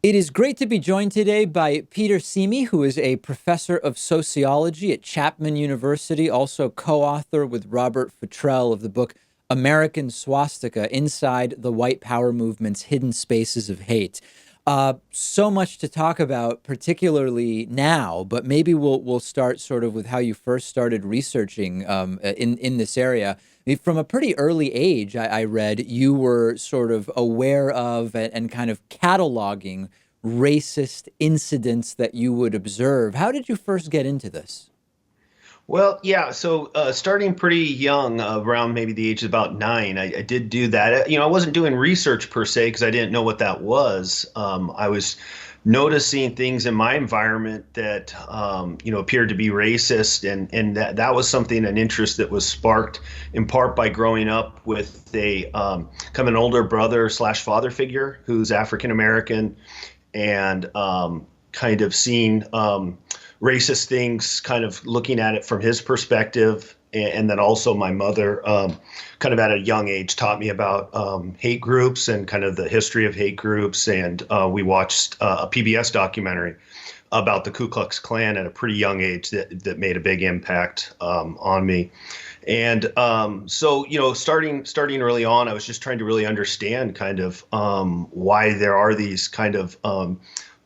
It is great to be joined today by Peter Simi, who is a professor of sociology at Chapman University, also co-author with Robert Futrell of the book American Swastika: Inside the White Power Movement's Hidden Spaces of Hate. So much to talk about, particularly now, but maybe we'll start sort of with how you first started researching in this area. From a pretty early age, I read you were sort of aware of and kind of cataloging racist incidents that you would observe. How did you first get into this? Well, yeah. So starting pretty young, around maybe the age of about 9, I did do that. I wasn't doing research per se because I didn't know what that was. I was noticing things in my environment that appeared to be racist, and that was something, an interest that was sparked in part by growing up with a kind of an older brother slash father figure who's African American, and kind of seeing racist things, kind of looking at it from his perspective. And then also my mother, kind of at a young age, taught me about hate groups and kind of the history of hate groups. And we watched a PBS documentary about the Ku Klux Klan at a pretty young age that made a big impact on me. And so, starting early on, I was just trying to really understand kind of why there are these kind of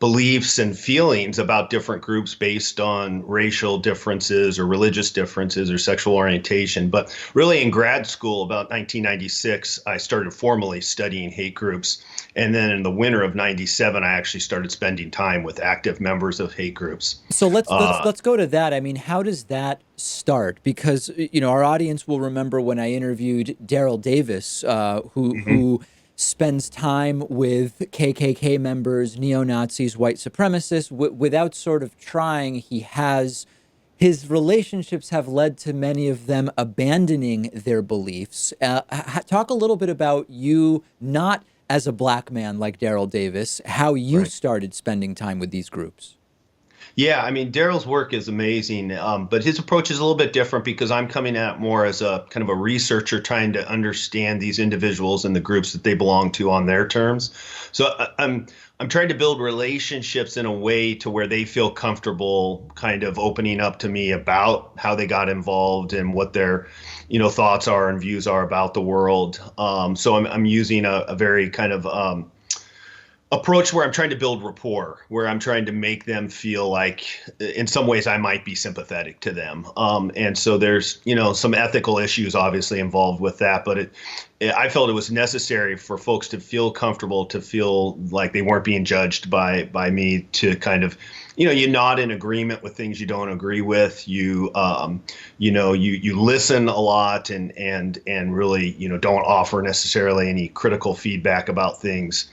beliefs and feelings about different groups based on racial differences or religious differences or sexual orientation. But really in grad school, about 1996, I started formally studying hate groups. And then in the winter of 97, I actually started spending time with active members of hate groups. So let's go to that. I mean, how does that start? Because our audience will remember when I interviewed Daryl Davis, Mhm. who spends time with KKK members, neo-Nazis, white supremacists, without sort of trying. His relationships have led to many of them abandoning their beliefs. Talk a little bit about you, not as a black man like Daryl Davis, how you Right. started spending time with these groups. Yeah, I mean, Daryl's work is amazing, but his approach is a little bit different because I'm coming at more as a kind of a researcher trying to understand these individuals and the groups that they belong to on their terms. So I'm trying to build relationships in a way to where they feel comfortable kind of opening up to me about how they got involved and what their thoughts are and views are about the world. So I'm using a very kind of approach where I'm trying to build rapport, where I'm trying to make them feel like, in some ways, I might be sympathetic to them. And so there's, some ethical issues obviously involved with that, but I felt it was necessary for folks to feel comfortable, to feel like they weren't being judged by me, to kind of, you're not in agreement with things you don't agree with. You listen a lot and really, don't offer necessarily any critical feedback about things,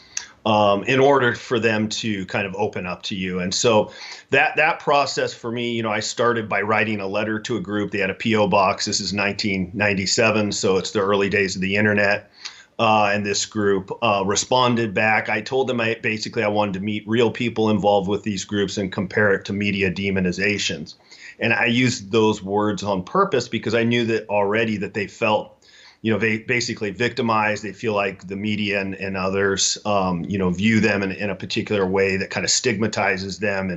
in order for them to kind of open up to you. And so that process for me, I started by writing a letter to a group. They had a PO box. This is 1997, so it's the early days of the internet. And this group responded back. I told them I wanted to meet real people involved with these groups and compare it to media demonizations. And I used those words on purpose because I knew that already that they felt they basically victimized. They feel like the media and others, view them in a particular way that kind of stigmatizes them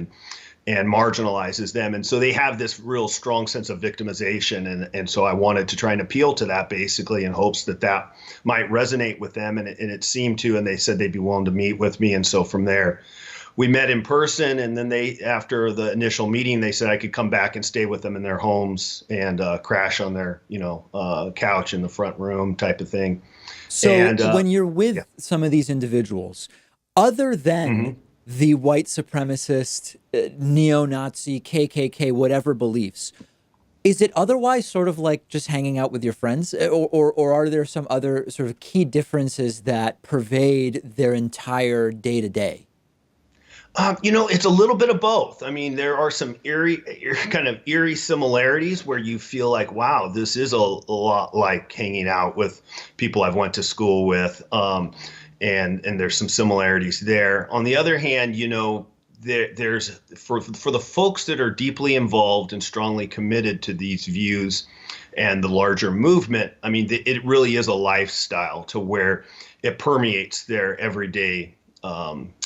and marginalizes them. And so they have this real strong sense of victimization. And so I wanted to try and appeal to that basically in hopes that might resonate with them. And it seemed to, and they said they'd be willing to meet with me. And so from there, we met in person, and then after the initial meeting, they said I could come back and stay with them in their homes and crash on their, couch in the front room type of thing. So And when you're yeah. with some of these individuals, other than hmm the white supremacist, neo-Nazi, KKK, whatever beliefs, is it otherwise sort of like just hanging out with your friends, or are there some other sort of key differences that pervade their entire day to day? It's a little bit of both. I mean, there are some kind of eerie similarities where you feel like, wow, this is a lot like hanging out with people I've went to school with, and there's some similarities there. On the other hand, there's for the folks that are deeply involved and strongly committed to these views and the larger movement. I mean, it really is a lifestyle to where it permeates their everyday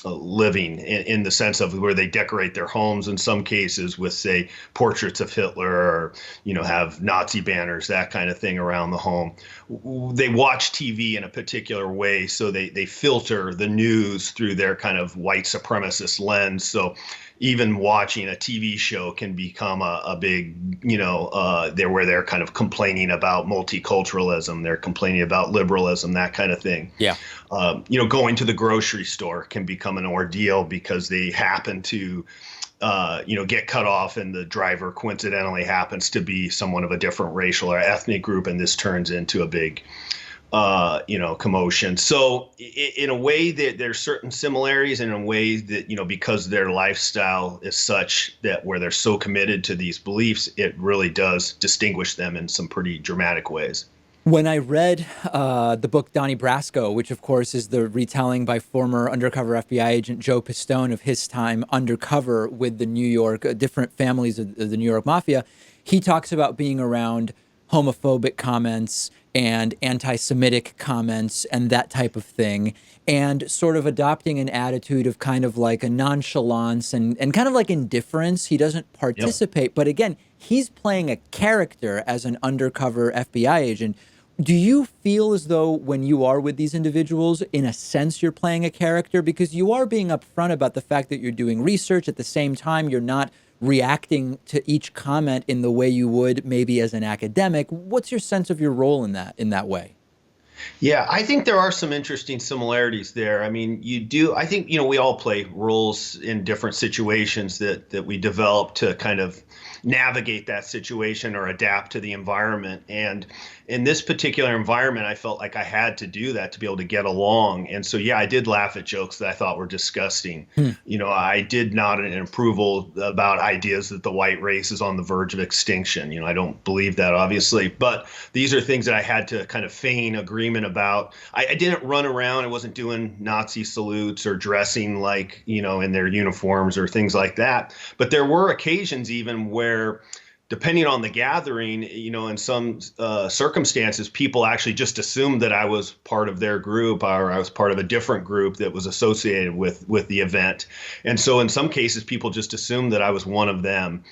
living in the sense of where they decorate their homes in some cases with, say, portraits of Hitler, or have Nazi banners, that kind of thing around the home. They watch TV in a particular way, so they filter the news through their kind of white supremacist lens. So even watching a TV show can become a big, they're kind of complaining about multiculturalism, they're complaining about liberalism, that kind of thing. Yeah. Going to the grocery store can become an ordeal because they happen to, get cut off, and the driver coincidentally happens to be someone of a different racial or ethnic group, and this turns into a big commotion. So in a way that there's certain similarities, and in a way that, because their lifestyle is such that where they're so committed to these beliefs, it really does distinguish them in some pretty dramatic ways. When I read the book Donnie Brasco, which of course is the retelling by former undercover FBI agent Joe Pistone of his time undercover with the New York, different families of the New York Mafia, he talks about being around homophobic comments and anti-Semitic comments and that type of thing, and sort of adopting an attitude of kind of like a nonchalance and kind of like indifference. He doesn't participate, Yep. But again, he's playing a character as an undercover FBI agent. Do you feel as though when you are with these individuals, in a sense, you're playing a character because you are being upfront about the fact that you're doing research at the same time you're not reacting to each comment in the way you would maybe as an academic? What's your sense of your role in that way? Yeah, I think there are some interesting similarities there. I mean, I think, we all play roles in different situations that we develop to kind of navigate that situation or adapt to the environment. And in this particular environment, I felt like I had to do that to be able to get along. And so, yeah, I did laugh at jokes that I thought were disgusting. I did nod in approval about ideas that the white race is on the verge of extinction. I don't believe that, obviously, but these are things that I had to kind of feign agreement about. I didn't run around. I wasn't doing Nazi salutes or dressing like, in their uniforms or things like that. But there were occasions even where, depending on the gathering, in some circumstances, people actually just assumed that I was part of their group, or I was part of a different group that was associated with the event. And so in some cases, people just assumed that I was one of them.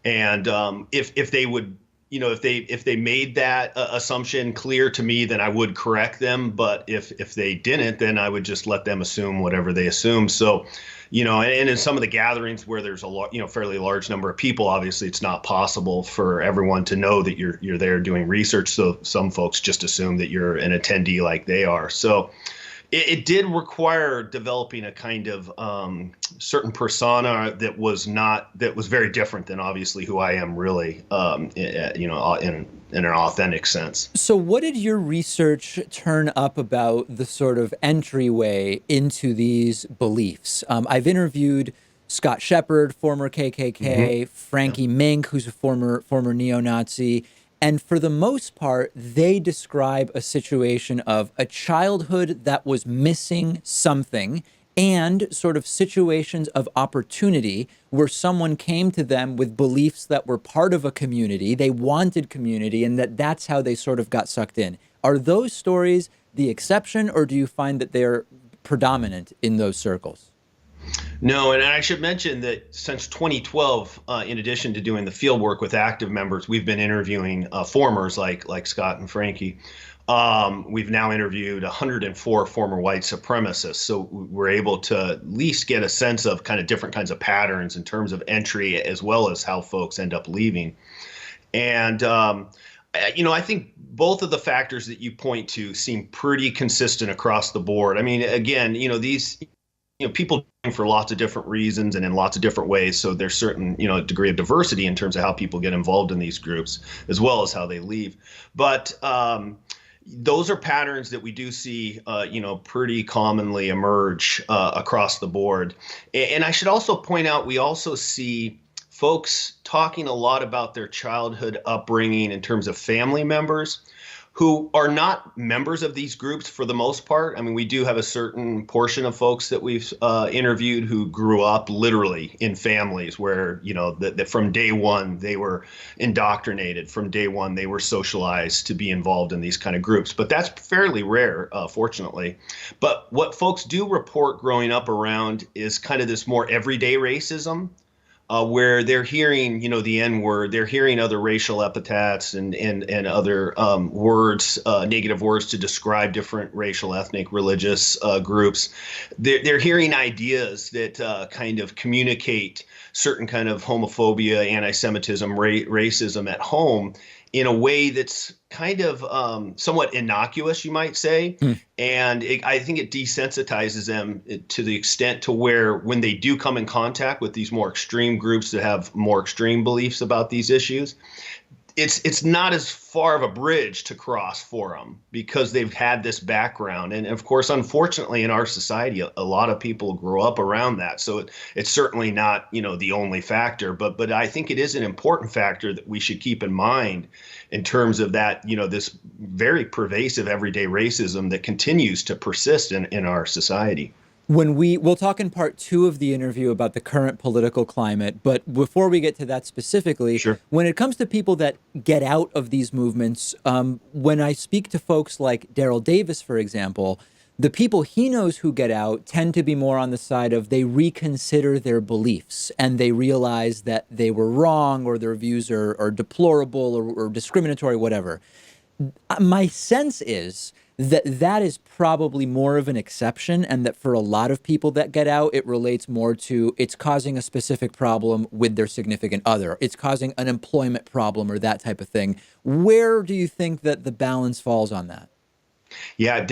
And if they would, if they made that assumption clear to me, then I would correct them. But if they didn't, then I would just let them assume whatever they assume. So, and in some of the gatherings where there's a fairly large number of people, obviously it's not possible for everyone to know that you're there doing research. So some folks just assume that you're an attendee like they are. So it did require developing a kind of certain persona that was very different than obviously who I am really, in an authentic sense. So what did your research turn up about the sort of entryway into these beliefs? I've interviewed Scott Shepard, former KKK, Frankie Mink, who's a former neo-Nazi. And for the most part, they describe a situation of a childhood that was missing something, and sort of situations of opportunity where someone came to them with beliefs that were part of a community, they wanted community, and that's how they sort of got sucked in. Are those stories the exception, or do you find that they're predominant in those circles? No, and I should mention that since 2012, in addition to doing the field work with active members, we've been interviewing formers like Scott and Frankie. We've now interviewed 104 former white supremacists. So we're able to at least get a sense of kind of different kinds of patterns in terms of entry, as well as how folks end up leaving. And, I think both of the factors that you point to seem pretty consistent across the board. I mean, again, these people for lots of different reasons and in lots of different ways. So there's certain, degree of diversity in terms of how people get involved in these groups, as well as how they leave. But those are patterns that we do see, pretty commonly emerge across the board. And I should also point out, we also see folks talking a lot about their childhood upbringing in terms of family members who are not members of these groups for the most part. I mean, we do have a certain portion of folks that we've interviewed who grew up literally in families where, that from day one they were indoctrinated. From day one they were socialized to be involved in these kind of groups. But that's fairly rare, fortunately. But what folks do report growing up around is kind of this more everyday racism, where they're hearing, the N word, they're hearing other racial epithets and other words, negative words to describe different racial, ethnic, religious groups. They're hearing ideas that kind of communicate certain kind of homophobia, anti-Semitism, racism at home in a way that's kind of somewhat innocuous, you might say. And I think it desensitizes them to the extent to where when they do come in contact with these more extreme groups that have more extreme beliefs about these issues, it's not as far of a bridge to cross for them because they've had this background. And of course, unfortunately, in our society, a lot of people grow up around that. So it's certainly not, the only factor, but I think it is an important factor that we should keep in mind in terms of that, this very pervasive everyday racism that continues to persist in our society. We'll talk in part 2 of the interview about the current political climate, but before we get to that specifically, Sure. when it comes to people that get out of these movements, when I speak to folks like Daryl Davis, for example, the people he knows who get out tend to be more on the side of they reconsider their beliefs and they realize that they were wrong or their views are deplorable or discriminatory, whatever. My sense is that is probably more of an exception, and that for a lot of people that get out, it relates more to it's causing a specific problem with their significant other. It's causing an employment problem or that type of thing. Where do you think that the balance falls on that? Yeah,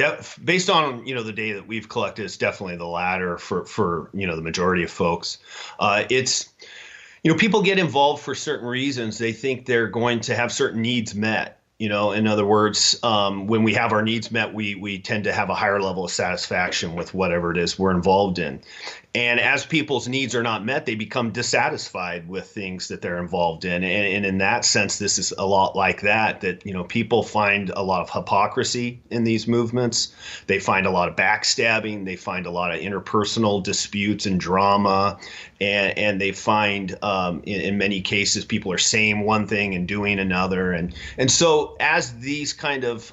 based on the data that we've collected, it's definitely the latter for the majority of folks. It's people get involved for certain reasons. They think they're going to have certain needs met. In other words, when we have our needs met, we tend to have a higher level of satisfaction with whatever it is we're involved in. And as people's needs are not met, they become dissatisfied with things that they're involved in. And in that sense, this is a lot like that people find a lot of hypocrisy in these movements. They find a lot of backstabbing. They find a lot of interpersonal disputes and drama. And they find in many cases, people are saying one thing and doing another. And so as these kind of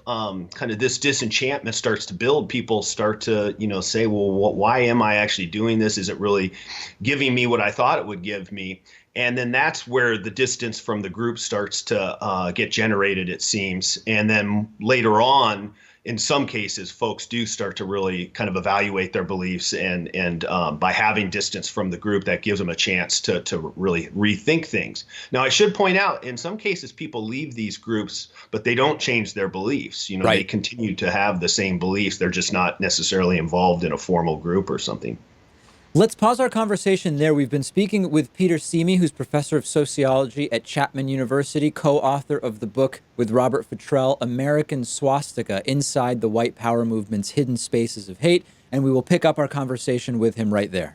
this disenchantment starts to build, people start to, say, well, why am I actually doing this? Is it really giving me what I thought it would give me? And then that's where the distance from the group starts to get generated, it seems. And then later on, in some cases, folks do start to really kind of evaluate their beliefs, and by having distance from the group, that gives them a chance to really rethink things. Now, I should point out, in some cases, people leave these groups, but they don't change their beliefs. Right. They continue to have the same beliefs. They're just not necessarily involved in a formal group or something. Let's pause our conversation there. We've been speaking with Peter Simi, who's professor of sociology at Chapman University, co-author of the book with Robert Futrell, American Swastika, Inside the White Power Movement's Hidden Spaces of Hate. And we will pick up our conversation with him right there.